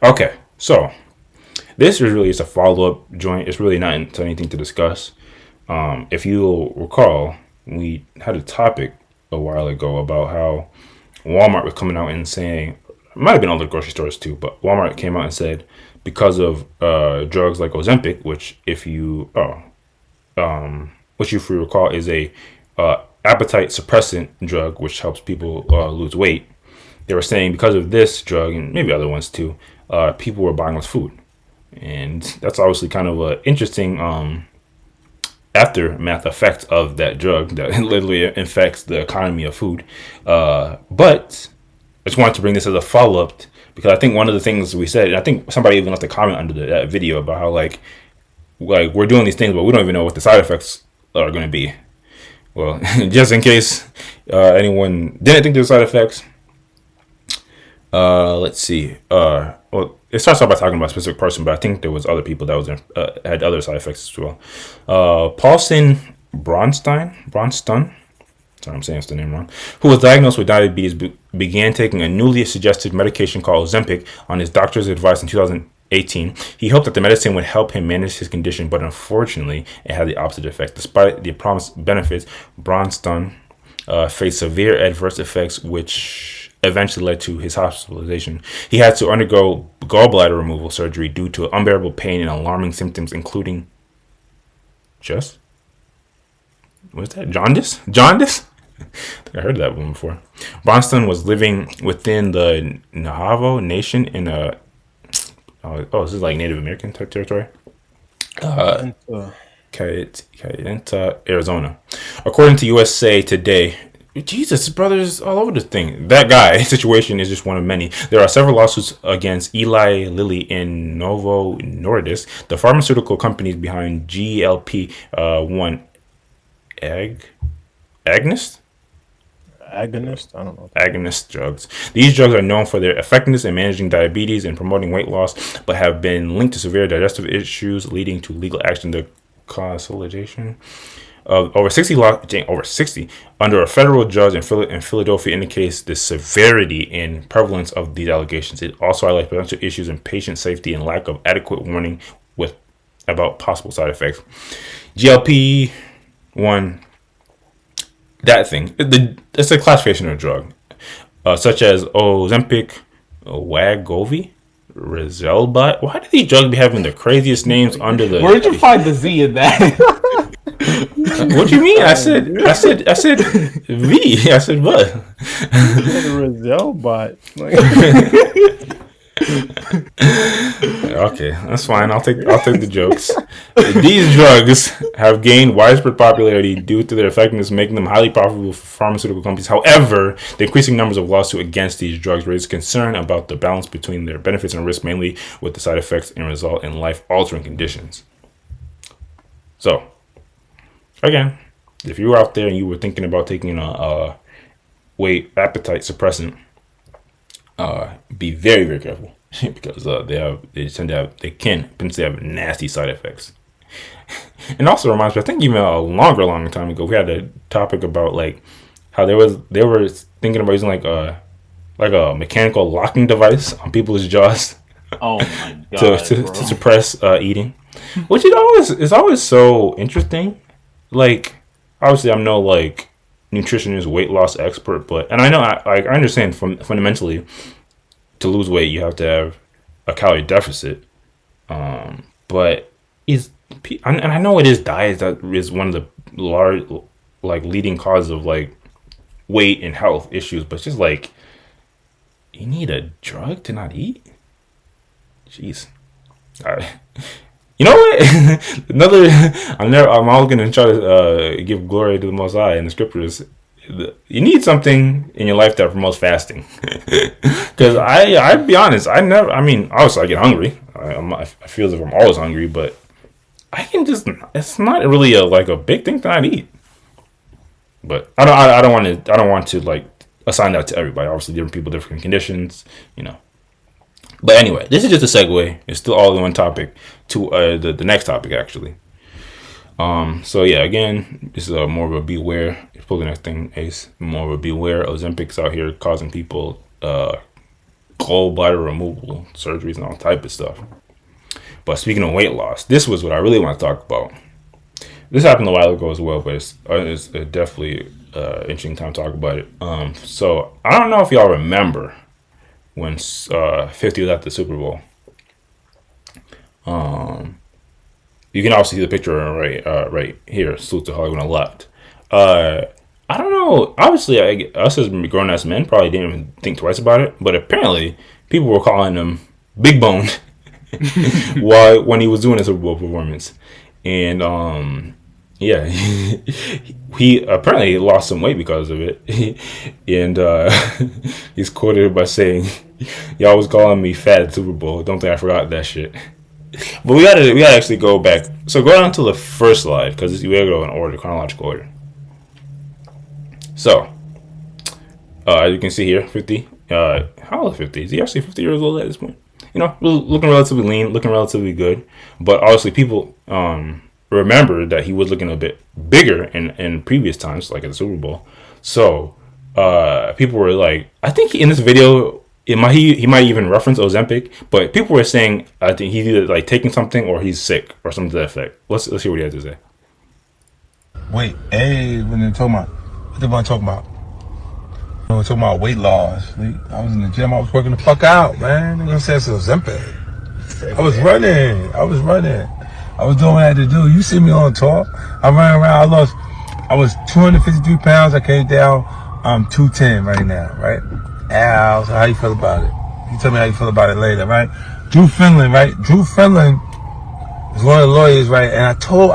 Okay, so this is really just a follow up joint. It's really not anything to discuss. If you'll recall, we had a topic a while ago about how Walmart was coming out and saying, it might have been other grocery stores too, but Walmart came out and said because of drugs like Ozempic, which if you recall is a appetite suppressant drug, which helps people lose weight. They were saying because of this drug and maybe other ones too, people were buying less food, and that's obviously kind of an interesting aftermath effect of that drug that literally infects the economy of food. But I just wanted to bring this as a follow up because I think one of the things we said, and I think somebody even left a comment under that video about how like we're doing these things, but we don't even know what the side effects are going to be. Well, just in case anyone didn't think there were side effects, let's see. Well, it starts off by talking about a specific person, but I think there was other people that was had other side effects as well. Paulson Bronston, sorry, I'm saying the name wrong, who was diagnosed with diabetes, began taking a newly suggested medication called Ozempic on his doctor's advice in 2018. He hoped that the medicine would help him manage his condition, but unfortunately, it had the opposite effect. Despite the promised benefits, Bronston faced severe adverse effects, which eventually led to his hospitalization. He had to undergo gallbladder removal surgery due to unbearable pain and alarming symptoms, including what's that? Jaundice? Jaundice? I think I heard that one before. Bronston was living within the Navajo Nation in this is like Native American territory. Cayenta, Arizona. According to USA Today, Jesus, brothers all over this thing. That guy situation is just one of many. There are several lawsuits against Eli Lilly and Novo Nordisk, the pharmaceutical companies behind GLP-1 agonist. I don't know. Agonist drugs. These drugs are known for their effectiveness in managing diabetes and promoting weight loss, but have been linked to severe digestive issues, leading to legal action. The consolidation of over 60 under a federal judge in Philadelphia indicates the severity and prevalence of these allegations. It also highlights potential issues in patient safety and lack of adequate warning about possible side effects. GLP-1, that thing, it's a classification of a drug, such as Ozempic, Wegovy, Rizalbot. Why do these drugs be having the craziest names under the? Where'd you find the Z in that? What do you mean? I said V. I said what? Rizalbot. Okay, that's fine. I'll take the jokes. These drugs have gained widespread popularity due to their effectiveness, making them highly profitable for pharmaceutical companies. However, the increasing numbers of lawsuits against these drugs raise concern about the balance between their benefits and risks, mainly with the side effects and result in life-altering conditions. So, again, if you were out there and you were thinking about taking a appetite suppressant, be very, very careful because they can potentially have nasty side effects. And also reminds me, I think even a longer time ago, we had a topic about like how they were thinking about using like a mechanical locking device on people's jaws. Oh my god! to suppress eating, which is always so interesting. Like, obviously, I'm no like nutritionist, weight loss expert, but I know I understand fundamentally to lose weight you have to have a calorie deficit. But I know it is diet that is one of the large like leading causes of like weight and health issues, but it's just like you need a drug to not eat. Jeez. You know what? I'm always gonna try to give glory to the Most High in the scriptures. You need something in your life that promotes fasting. Because I'd be honest, obviously I get hungry. I feel as if I'm always hungry, but it's not really a big thing to not eat. But I don't want to like assign that to everybody. Obviously, different people, different conditions, you know. But anyway, this is just a segue. It's still all in one topic to the next topic, actually. So yeah, again, this is more of a beware. Pull the next thing, Ace. More of a beware. Ozempic's out here causing people gallbladder removal surgeries and all type of stuff. But speaking of weight loss, this was what I really want to talk about. This happened a while ago as well, but it's definitely interesting time to talk about it. So I don't know if y'all remember when 50 was at the Super Bowl. You can also see the picture right here. Salute to Hollywood on the left. I don't know. Obviously, us as grown ass men probably didn't even think twice about it. But apparently, people were calling him Big Bone when he was doing his Super Bowl performance, and yeah, he apparently lost some weight because of it, and he's quoted by saying, "Y'all was calling me fat at the Super Bowl. Don't think I forgot that shit." But we gotta actually go back. So go down to the first slide because we gotta go in order, chronological order. So, as you can see here, 50. How old is 50? Is he actually 50 years old at this point? You know, looking relatively lean, looking relatively good. But obviously, people remember that he was looking a bit bigger in previous times, like at the Super Bowl. So, people were like, I think in this video, he might even reference Ozempic, but people were saying I think he's either like taking something or he's sick or something to that effect. Let's hear what he had to say. Wait, hey, when they're talking about, what they want to talk about? We're talking about weight loss. I was in the gym. I was working the fuck out, man. They're gonna say it's Ozempic. I was running. I was doing what I had to do. You see me on tour. I ran around. I was 253 pounds. I came down. I'm 210 right now, right? Al, so how you feel about it? You tell me how you feel about it later, right? Drew Finland, right? Drew Finland is one of the lawyers, right? And I told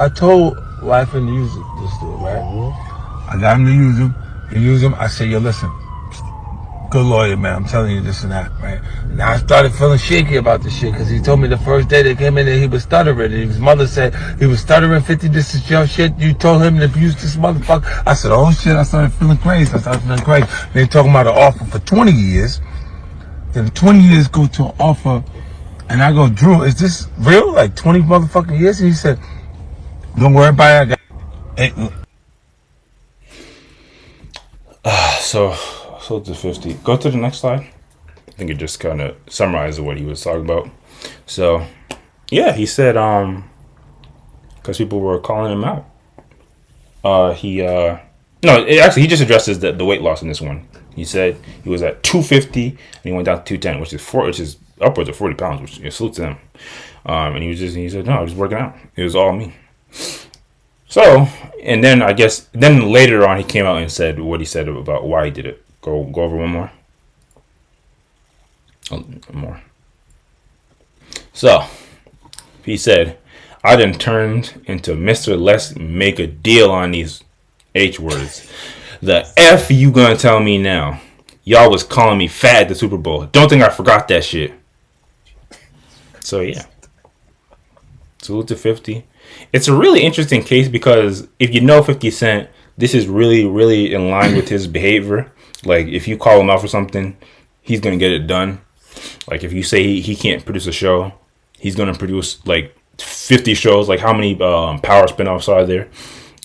wife to use this dude, right? I got him to use him. You use him. I said, yo, listen, good lawyer, man. I'm telling you this and that, right? And I started feeling shaky about this shit because he told me the first day they came in there he was stuttering. And his mother said he was stuttering. 50. This is your shit. You told him to abuse this motherfucker. I said, oh shit. I started feeling crazy. They talking about an offer for 20 years. Then 20 years go to an offer, and I go, Drew, is this real? Like 20 motherfucking years? And he said, don't worry about it. Hey, So to 50. Go to the next slide. I think it just kind of summarizes what he was talking about. So, yeah, he said, because people were calling him out. He just addresses the weight loss in this one. He said he was at 250 and he went down to 210, which is upwards of 40 pounds, which is salute to him. And he said, no, I was working out. It was all me. So, and then then later on he came out and said what he said about why he did it. Go over one more. One more. So, he said, I done turned into Mr. Let's make a deal on these H words. The F you gonna tell me now? Y'all was calling me fat at the Super Bowl. Don't think I forgot that shit. So, yeah. Salute to 50. It's a really interesting case because if you know 50 Cent, this is really, really in line with his behavior. Like, if you call him out for something, he's going to get it done. Like, if you say he can't produce a show, he's going to produce, like, 50 shows. Like, how many Power spinoffs are there?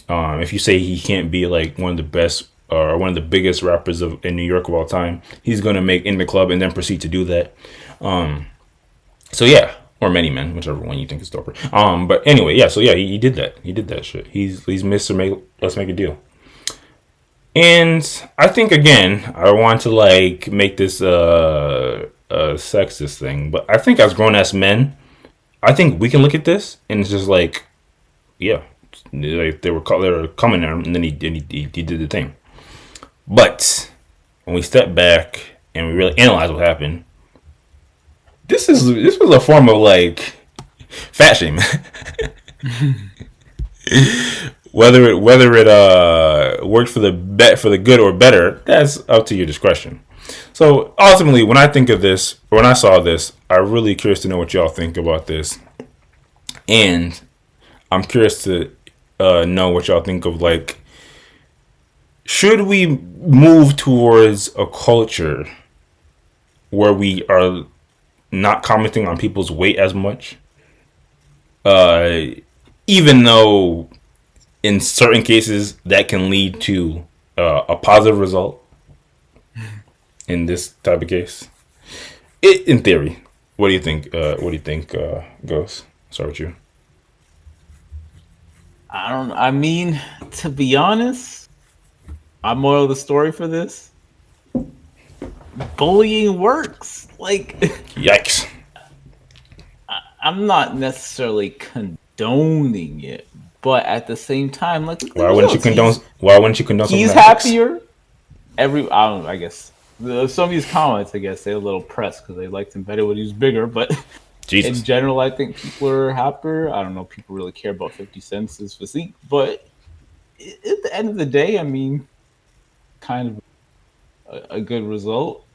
If you say he can't be, like, one of the best or one of the biggest rappers in New York of all time, he's going to make In the Club and then proceed to do that. So, yeah. Or Many Men, whichever one you think is doper. But anyway, yeah. So yeah, he did that. He did that shit. He's Mr. Let's make a deal. And I think again, I want to like make this a sexist thing, but I think as grown ass men, I think we can look at this and it's just like, yeah, like they were coming at him, and then he did the thing. But when we step back and we really analyze what happened. This was a form of like fat shaming. whether it worked for the good or better, that's up to your discretion. So ultimately, when I think of this, or when I saw this, I'm really curious to know what y'all think about this, and I'm curious to know what y'all think of like, should we move towards a culture where we are not commenting on people's weight as much, even though in certain cases that can lead to a positive result in this type of case. In theory, what do you think? Goes? Start with you. I don't. I mean, to be honest, my moral of the story for this: bullying works. Like, Yikes! I'm not necessarily condoning it, but at the same time, like, Why wouldn't you condone? Why wouldn't you condone something He's that works? happier. I don't know. I guess some of these comments, I guess, they're a little pressed because they liked him better when he was bigger. But Jesus. in general, I think people are happier. I don't know. People really care about 50 Cent's physique, but at the end of the day, I mean, kind of a good result.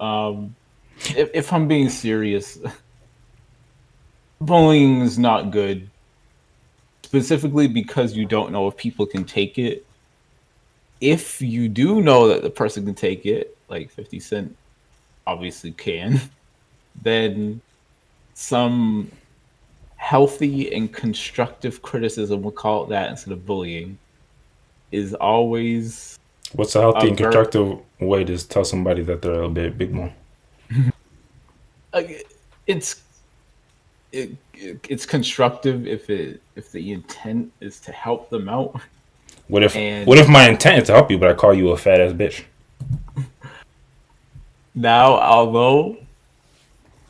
If I'm being serious, bullying is not good, specifically because you don't know if people can take it. If you do know that the person can take it, like 50 Cent obviously can, then some healthy and constructive criticism, we'll call it that instead of bullying, is always What's a healthy and constructive way to tell somebody that they're a bit big more? It's constructive if the intent is to help them out. What if my intent is to help you, but I call you a fat ass bitch? Now, although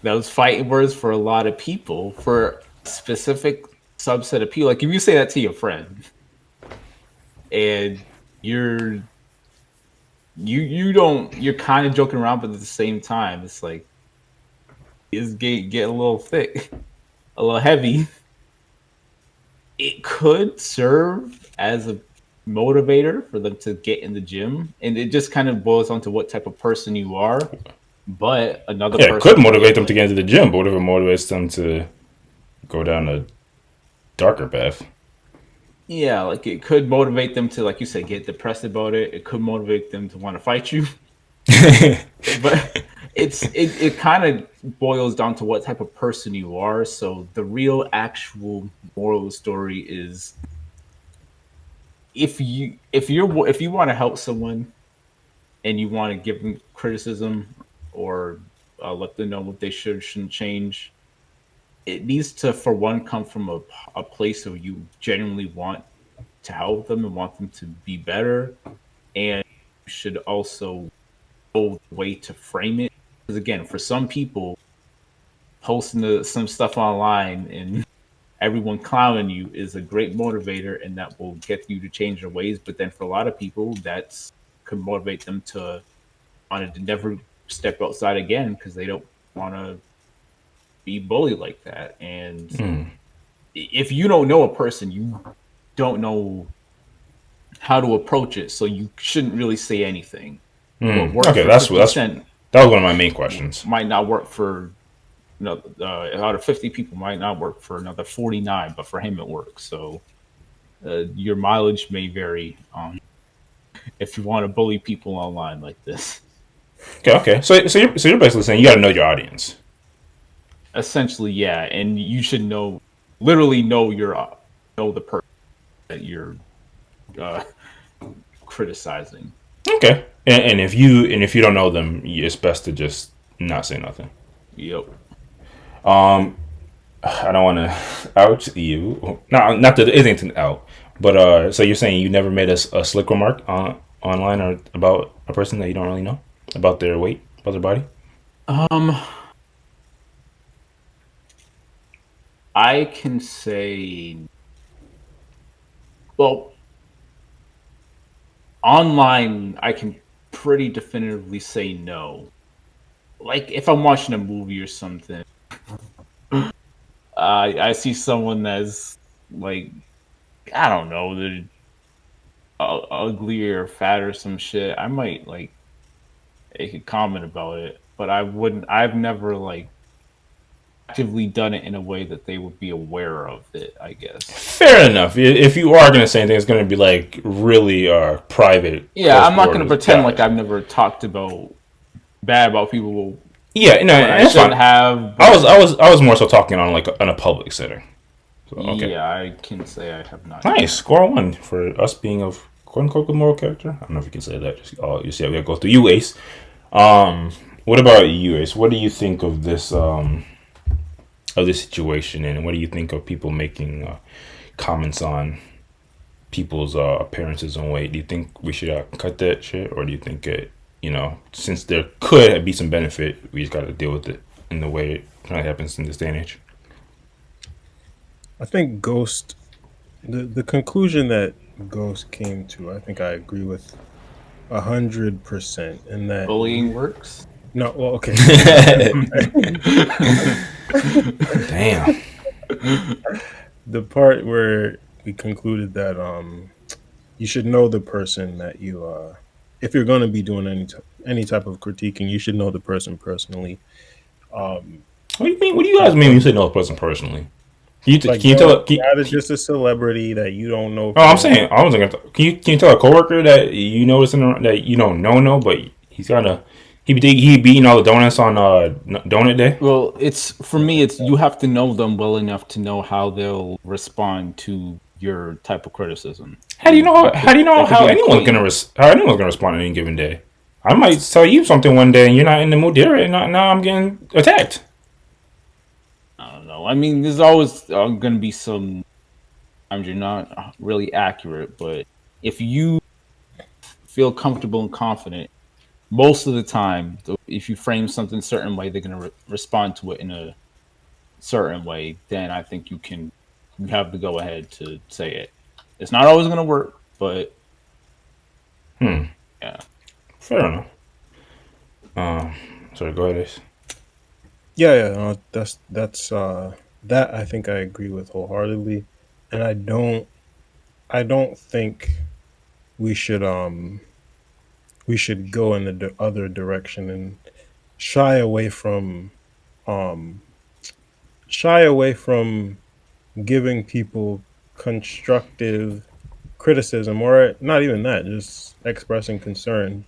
those fighting words for a lot of people, for a specific subset of people, like if you say that to your friend, and you're kind of joking around, but at the same time, it's like it's get a little thick, a little heavy. It could serve as a motivator for them to get in the gym, and it just kind of boils down to what type of person you are. But another person it could motivate them to get into the gym, but what if it motivates them to go down a darker path? Yeah, like it could motivate them to, like you said, get depressed about it. It could motivate them to want to fight you. But it kind of boils down to what type of person you are. So the real actual moral of the story is if you want to help someone and you want to give them criticism or let them know what they shouldn't change, it needs to, for one, come from a place where you genuinely want to help them and want them to be better, and you should also know the way to frame it. Because again, for some people, posting some stuff online and everyone clowning you is a great motivator, and that will get you to change their ways. But then for a lot of people, that's could motivate them to want to never step outside again because they don't want to be bullied like that. And if you don't know a person, you don't know how to approach it, so you shouldn't really say anything. Okay, that was one of my main questions. Might not work for out of 50 people, might not work for another 49, but for him it works. So your mileage may vary if you want to bully people online like this. Okay. So you're basically saying you got to know your audience. Essentially, yeah, and you should literally know the person that you're criticizing. Okay, and if you don't know them, it's best to just not say nothing. Yep. I don't want to out you. No, not that it isn't out. But so you're saying you never made a slick remark online or about a person that you don't really know about their weight, about their body? I can say, well, online I can pretty definitively say no. Like if I'm watching a movie or something, I see someone that's like, I don't know, they're ugly or fat or some shit. I might like make a comment about it, but I wouldn't. I've never like actively done it in a way that they would be aware of it, I guess. Fair enough. If you are going to say anything, it's going to be like really private. Yeah, I'm not going to pretend like I've never talked bad about people. Yeah, no, I shouldn't have. I was more so talking on like on a public setting. So, okay. Yeah, I can say I have not. Nice, score 1 for us being of quote unquote good moral character. I don't know if you can say that. You see, we gotta go through you, Ace. What What about you, Ace? What do you think of this situation, and what do you think of people making comments on people's appearances and weight? Do you think we should cut that shit, or do you think it, since there could be some benefit, we just got to deal with it in the way it kind of happens in this day and age? I think Ghost, the conclusion that Ghost came to, I think I agree with 100%. In that, Bullying works. no, well, okay. Damn. The part where we concluded that you should know the person that you if you're going to be doing any type of critiquing, you should know the person personally. Um, What do you mean? What do you guys mean when you say know a person personally? like Can you tell? not just a celebrity that you don't know. Oh, I'm saying I was gonna. Can you tell a coworker that you notice that you don't know, but he be eating all the donuts on donut day? Well, it's for me. It's you have to know them well enough to know how they'll respond to your type of criticism. How do you know? How do you know That could how be anyone's gonna how anyone's gonna respond on any given day? I might tell you something one day and you're not in the mood to hear it, and now I'm getting attacked. I don't know. I mean, there's always going to be some times you're not really accurate, but if you feel comfortable and confident, most of the time, if you frame something a certain way, they're going to respond to it in a certain way. Then I think you have to go ahead to say it. It's not always going to work, but yeah. Fair enough. Sorry, go ahead, Ace. Yeah, that's that I think I agree with wholeheartedly, and I don't think we should we should go in the other direction and shy away from um shy away from giving people constructive criticism, or not even that, just expressing concern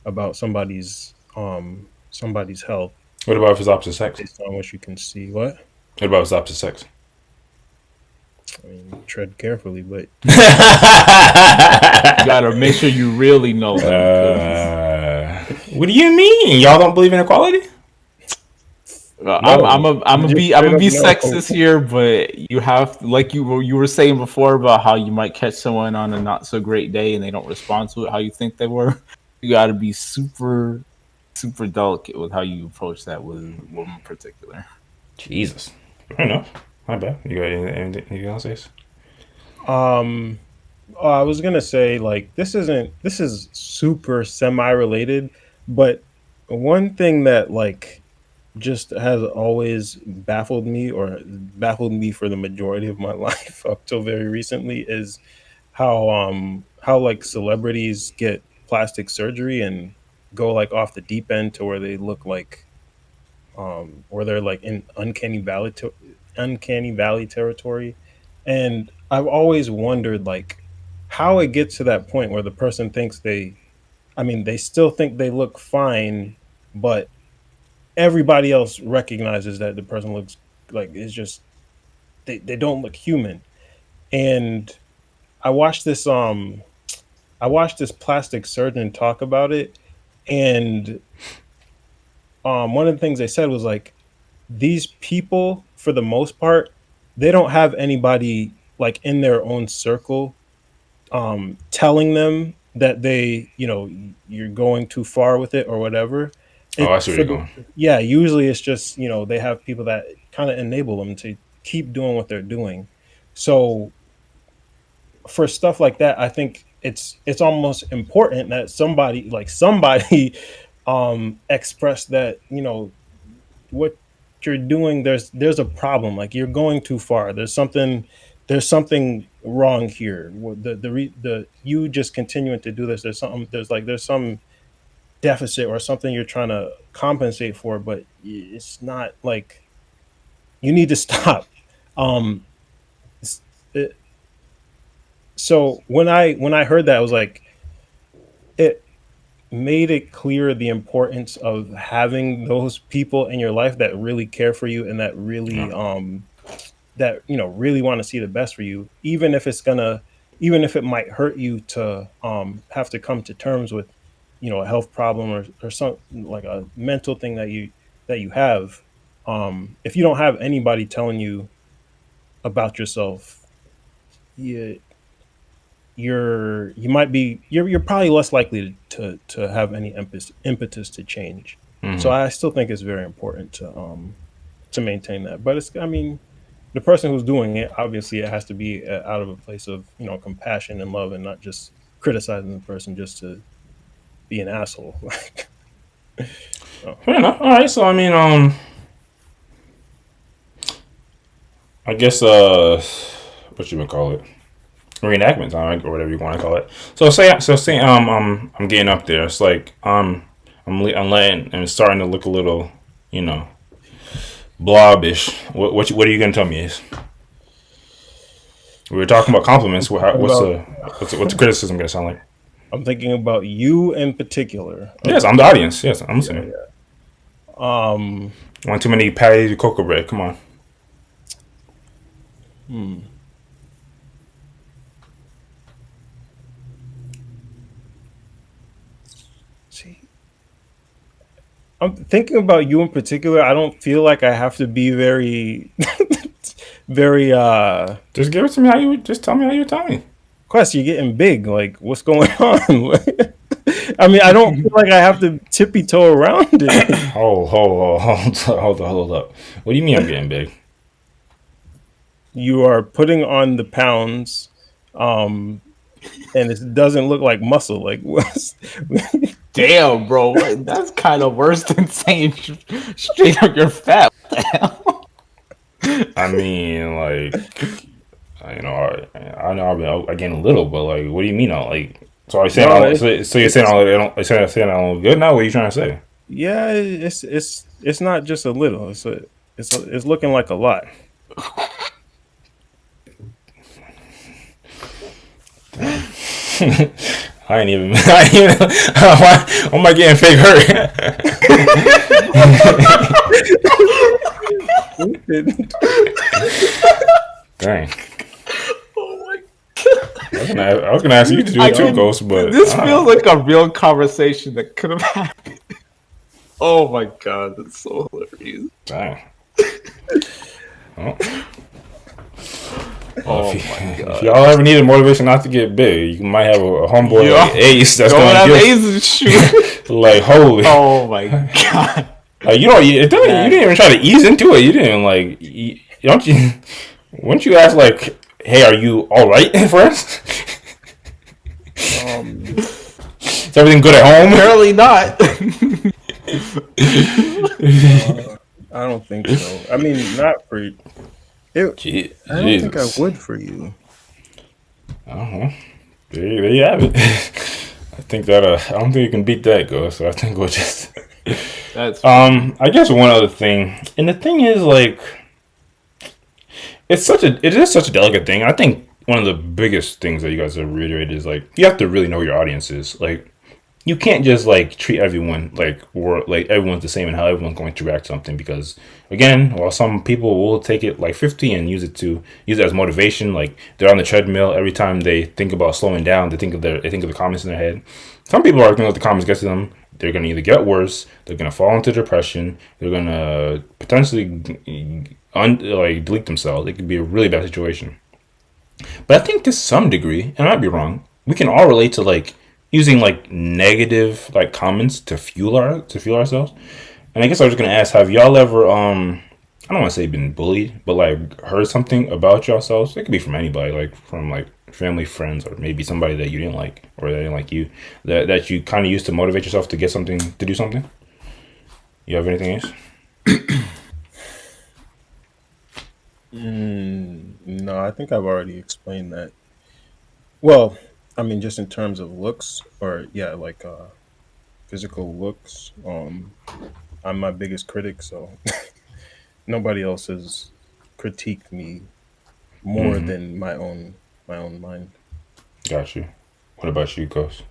about somebody's health What about if it's opposite sex? based on what you can see. What? What about if it's opposite sex? I mean, tread carefully, but You got to make sure you really know them. What do you mean? Y'all don't believe in equality? I'm gonna be No. sexist here, but you have like you were saying before about how you might catch someone on a not so great day and they don't respond to it how you think they were. You got to be super delicate with how you approach that with a woman in particular. Jesus. Fair enough. My bad. You got anything else, Ace? I was gonna say, like, this is super semi-related, but one thing that, like, just has always baffled me for the majority of my life up till very recently is how like celebrities get plastic surgery and go like off the deep end to where they look like or they're like in uncanny valley territory. And I've always wondered like how it gets to that point where the person thinks they still think they look fine, but everybody else recognizes that the person looks like it's just they don't look human. And I watched this plastic surgeon talk about it, and one of the things they said was like these people for the most part they don't have anybody like in their own circle telling them that you're going too far with it or whatever. Oh, I it see where for you're the, going. yeah, usually it's just they have people that kind of enable them to keep doing what they're doing. So for stuff like that, I think it's almost important that somebody express that what you're doing, there's a problem, like you're going too far, there's something wrong here. The you just continuing to do this, there's some deficit or something you're trying to compensate for, but it's not like you need to stop. um it's- it, so when I heard that, I was like, it made it clear the importance of having those people in your life that really care for you and that Yeah. really want to see the best for you, even if it might hurt you to have to come to terms with a health problem or some like a mental thing that you have, if you don't have anybody telling you about yourself, you you might be you're probably less likely to have any impetus to change. So Hmm. I still think it's very important to maintain that. But it's, I mean, the person who's doing it, obviously it has to be out of a place of, compassion and love, and not just criticizing the person just to be an asshole. Oh. Fair enough. All right. So I mean, I guess what you gonna call it? Reenactment time, or whatever you want to call it. So say I'm getting up there. It's like I'm letting and it's starting to look a little, you know, blobbish. What are you gonna tell me is? We were talking about compliments. About, What's the criticism gonna sound like? I'm thinking about you in particular. Yes, I'm the audience. Yes, I'm Yeah, listening. yeah. Um, Want too many patties with cocoa bread? Come on. hmm. See, I'm thinking about you in particular. I don't feel like I have to be very, very. Just give it to me how you. Just tell me how you tell me. Quest, you're getting big. Like, what's going on? I mean, I don't feel like I have to tippy toe around it. Hold up. What do you mean I'm getting big? You are putting on the pounds, um, and it doesn't look like muscle. Like, what's, Damn, bro, that's kind of worse than saying straight up you're fat. What the hell? I mean, like, I know I gained a little, but like, what do you mean? So are you saying no, so you're saying it's saying I don't look good now? What are you trying to say? yeah, it's not just a little. It's looking like a lot. I ain't even. Why am I getting fake hurt? Dang. Oh my I was gonna ask you to do it too, Ghost, but this feels like a real conversation that could have happened. Oh my god, that's so hilarious. dang. Well, Oh if, my if god. y'all ever needed motivation not to get big, you might have a homeboy Yo, like Ace that's don't gonna have give A's and shoot. like holy. Oh my god. Like, you didn't even try to ease into it. You didn't like. Don't you? Wouldn't you ask like, "Hey, are you all right first? Um, Is everything good at home?" Apparently not. I don't think so. I mean, not for it. I don't think I Jesus. would for you. Uh-huh. There you have it. I think that I don't think you can beat that, Ghost. So I think we'll just. That's I guess one other thing, and the thing is like, it is such a delicate thing. I think one of the biggest things that you guys have reiterated is like you have to really know your audiences. Like you can't just like treat everyone like everyone's the same and how everyone's going to react to something because again, while some people will take it like 50 and use it as motivation, like they're on the treadmill every time they think about slowing down, they think of the comments in their head. Some people are gonna let the comments get to them. They're gonna either get worse, they're gonna fall into depression, they're gonna potentially like delete themselves. It could be a really bad situation. But I think to some degree, and I might be wrong, we can all relate to like using like negative like comments to fuel ourselves. And I guess I was just gonna ask, have y'all ever I don't want to say been bullied, but like heard something about yourselves? It could be from anybody, like from like family, friends, or maybe somebody that you didn't like or that didn't like you, that you kind of used to motivate yourself to get something to do something. You have anything else? No, I think I've already explained that. Well, I mean, just in terms of looks, or yeah, like physical looks. I'm my biggest critic, so nobody else has critiqued me more Mm-hmm. than my own mind. Got you. What about you, Ghost?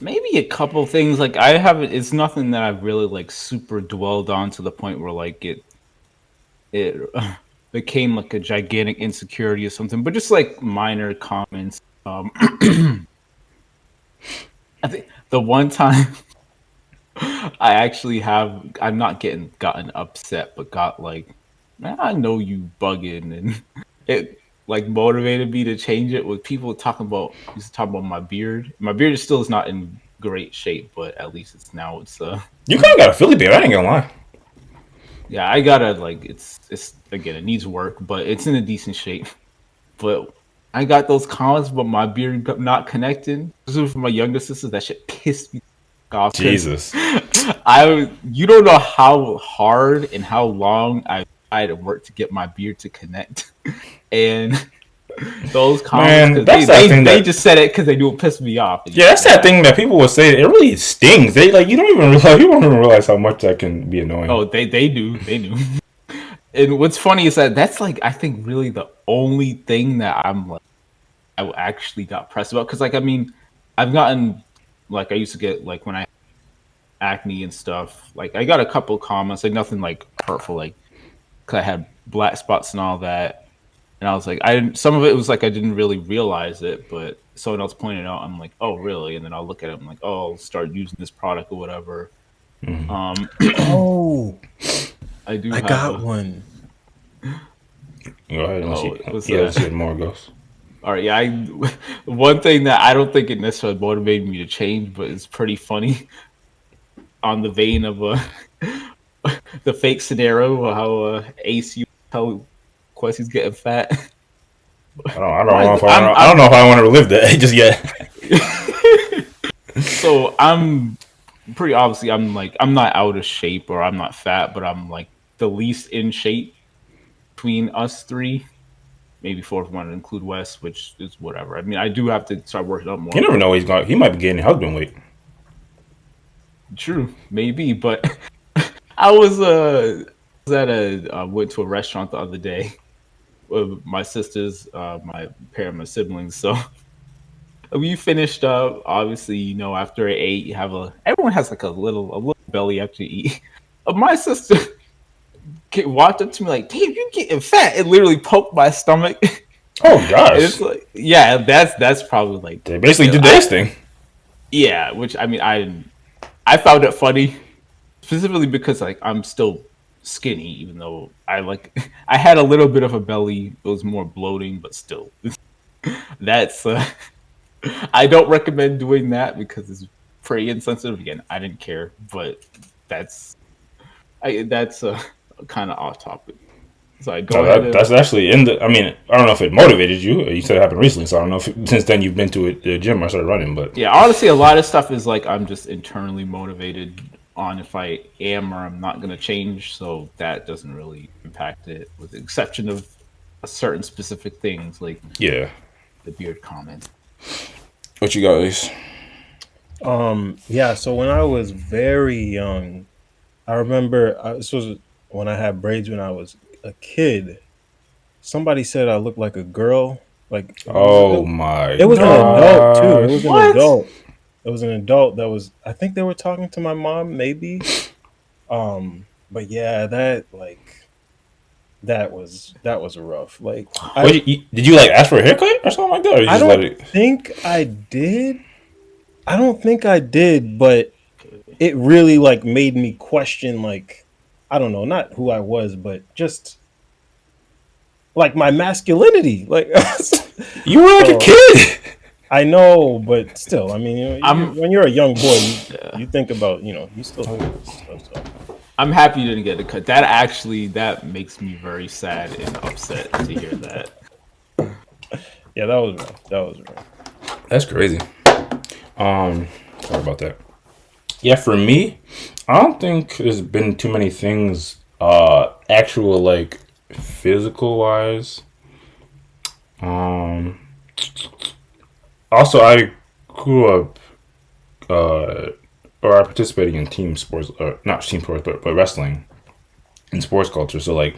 maybe a couple things. Like I haven't. It's nothing that I've really like super dwelled on to the point where like it became like a gigantic insecurity or something. But just like minor comments. I think the one time I actually have, I'm not gotten upset, but got like, man, I know you bugging, and it like motivated me to change it. With people talking about, used to talk about my beard. My beard is still is not in great shape, but at least it's You kind of got a Philly beard. I ain't gonna lie. yeah, I gotta like it's again it needs work, but it's in a decent shape. But I got those comments about my beard not connecting. This was from my younger sisters. That shit pissed me off. Jesus. You don't know how hard and how long I tried to work to get my beard to connect, and those comments Man, because that's that thing they that. just said it because they knew it pissed me off. Yeah, that's that thing that people will say. It really stings. They like you don't even realize how much that can be annoying. Oh, they do. And what's funny is that's like I think really the only thing that I'm like I actually got pressed about because like I mean I've gotten like I used to get like when I had acne and stuff like I got a couple comments like nothing like hurtful like because I had black spots and all that and I was like I didn't some of it was like I didn't really realize it but someone else pointed out I'm like oh really and then I'll look at it I'm like oh I'll start using this product or whatever. Oh, I do. I got one. Go ahead and what's see that? see more goes. All right, yeah. One thing that I don't think it necessarily motivated me to change, but it's pretty funny on the vein of the fake scenario how Ace you how Quessy's getting fat. I don't know if I want to relive that just yet. So I'm pretty obviously I'm not out of shape or I'm not fat, but I'm like the least in shape between us three. Maybe fourth one to include West, which is whatever. I mean, I do have to start working out more. You never know he's going. He might be getting husband weight. True, maybe, but I was went to a restaurant the other day with my sisters, my siblings. So we finished up. Obviously, you know, after I ate, you have everyone has like a little belly after you eat. My sister walked up to me like, "Damn, you're getting fat!" It literally poked my stomach. Oh gosh! It's like, yeah, that's probably like they basically did this thing. Yeah, which I mean, I found it funny specifically because like I'm still skinny, even though I had a little bit of a belly. It was more bloating, but still, that's I don't recommend doing that because it's pretty insensitive. Again, I didn't care, but that's kind of off topic. So I go ahead. That's actually in the. I mean, I don't know if it motivated you. You said it happened recently, so I don't know if since then you've been to the gym or started running. But yeah, honestly, a lot of stuff is like I'm just internally motivated on if I am or I'm not going to change. So that doesn't really impact it, with the exception of a certain specific things like yeah, the beard comment. What you got, Ace? Yeah. So when I was very young, I remember this was when I had braids when I was a kid. Somebody said I looked like a girl. Like Oh my! it was an adult too. It was What? an adult. It was an adult that was. I think they were talking to my mom, maybe. But yeah, that was rough. Like, Did you like ask for a haircut or something like that? Or you I just let it? think I did. I don't think I did, but it really like made me question, like, I don't know, not who I was, but just like my masculinity. Like, You were like a kid. I know, but still, I mean, when you're a young boy, you think about, you still think about stuff. So. I'm happy you didn't get a cut. That makes me very sad and upset to hear that. Yeah, that was rough. That's crazy. Sorry about that. Yeah, for me, I don't think there's been too many things, actual like physical wise. Also, I grew up, or I participated in team sports, or not team sports, but wrestling in sports culture. So like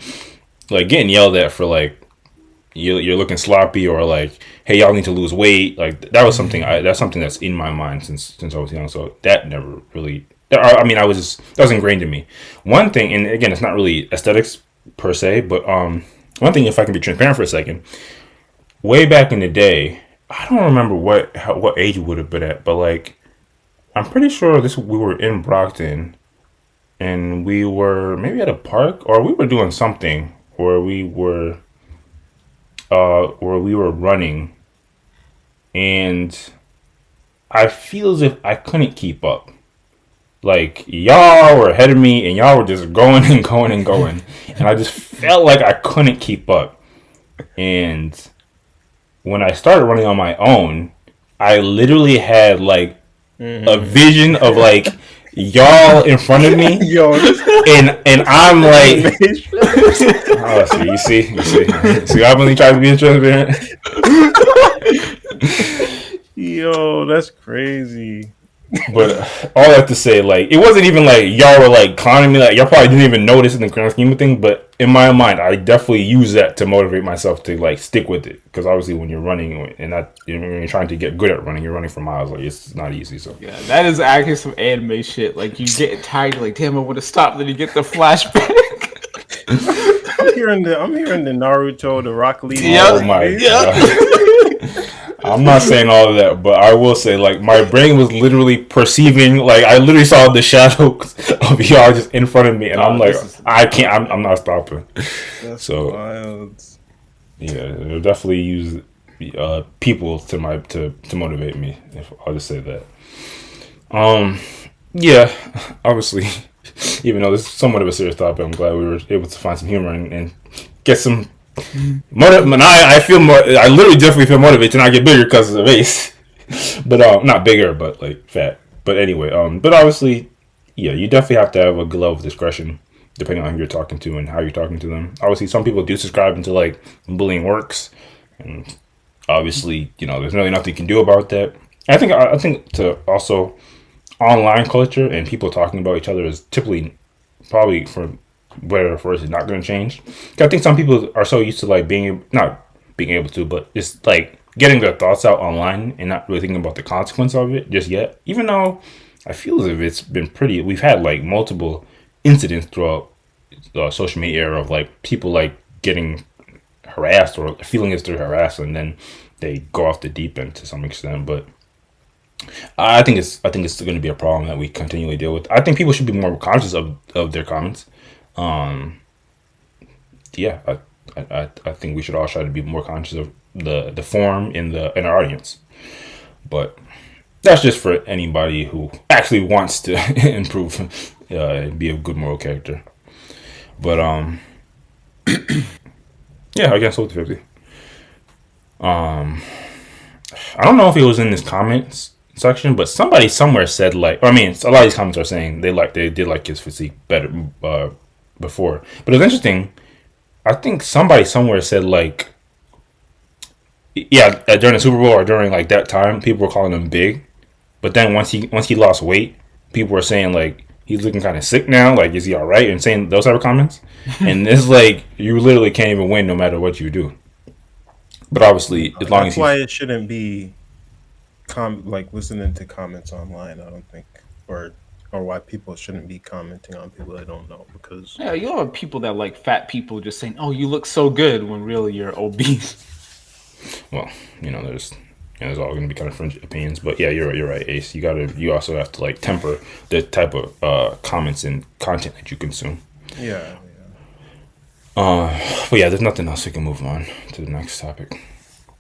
getting yelled at for like you're looking sloppy or like, hey, y'all need to lose weight. Like that was something that's something that's in my mind since I was young. So that never really. I mean, that was ingrained in me. One thing, and again, it's not really aesthetics per se, but one thing, if I can be transparent for a second, way back in the day, I don't remember what age it would have been at, but like I'm pretty sure we were in Brockton, and we were maybe at a park, or we were doing something where we were running, and I feel as if I couldn't keep up. Like, y'all were ahead of me, and y'all were just going and going and going, and I just felt like I couldn't keep up. And when I started running on my own, I literally had like a vision of like y'all in front of me, Yo, and I'm like, oh, you see, I've only tried to be transparent. yo, that's crazy. But all I have to say, like, it wasn't even like y'all were like clowning me. Like, y'all probably didn't even notice in the grand scheme of things. But in my mind, I definitely use that to motivate myself to like stick with it. Because obviously, when you're running and not when you're trying to get good at running, you're running for miles. Like, it's not easy. So Yeah, that is actually some anime shit. Like you get tired, like damn, I would have stopped. Then you get the flashback. I'm hearing the Naruto, the Rock Lee. Oh my god. I'm not saying all of that, but I will say, like, my brain was literally perceiving, like, I literally saw the shadows of y'all just in front of me, and I'm like, I can't, I'm not stopping. That's So, wild. yeah, it'll definitely use people to motivate me. If I'll just say that. Yeah, obviously, even though this is somewhat of a serious topic, I'm glad we were able to find some humor and get some. I feel more. I literally definitely feel motivated to not get bigger because of the vase, but not bigger, but like fat. But anyway, but obviously, yeah, you definitely have to have a good level of discretion depending on who you're talking to and how you're talking to them. Obviously, some people do subscribe into like bullying works, and obviously, there's really nothing you can do about that. I think to also online culture and people talking about each other is typically probably for better or for worse is not going to change. I think some people are so used to like not being able to, but just like getting their thoughts out online and not really thinking about the consequence of it just yet. Even though I feel as if it's been we've had like multiple incidents throughout the social media era of like people like getting harassed or feeling as they're harassed, and then they go off the deep end to some extent. But I think it's going to be a problem that we continually deal with. I think people should be more conscious of their comments. Yeah, I think we should all try to be more conscious of the form in our audience. But that's just for anybody who actually wants to improve and be a good moral character. But yeah, I guess so 50. I don't know if it was in this comments section, but somebody somewhere said like, a lot of these comments are saying they did like his physique better before. But it was interesting. I think somebody somewhere said like, yeah, during the Super Bowl or during like that time, people were calling him big. But then once he lost weight, people were saying like he's looking kind of sick now. Like, is he all right? And saying those type of comments. And it's like you literally can't even win no matter what you do. But obviously, as long as that's why it shouldn't be like listening to comments online. I don't think, or why people shouldn't be commenting on people they don't know, because Yeah, you have people that like fat people just saying, "Oh, you look so good," when really you're obese. Well, there's all going to be kind of fringe opinions, but yeah, you're right, Ace. You also have to like temper the type of comments and content that you consume. yeah. But yeah, there's nothing else. We can move on to the next topic.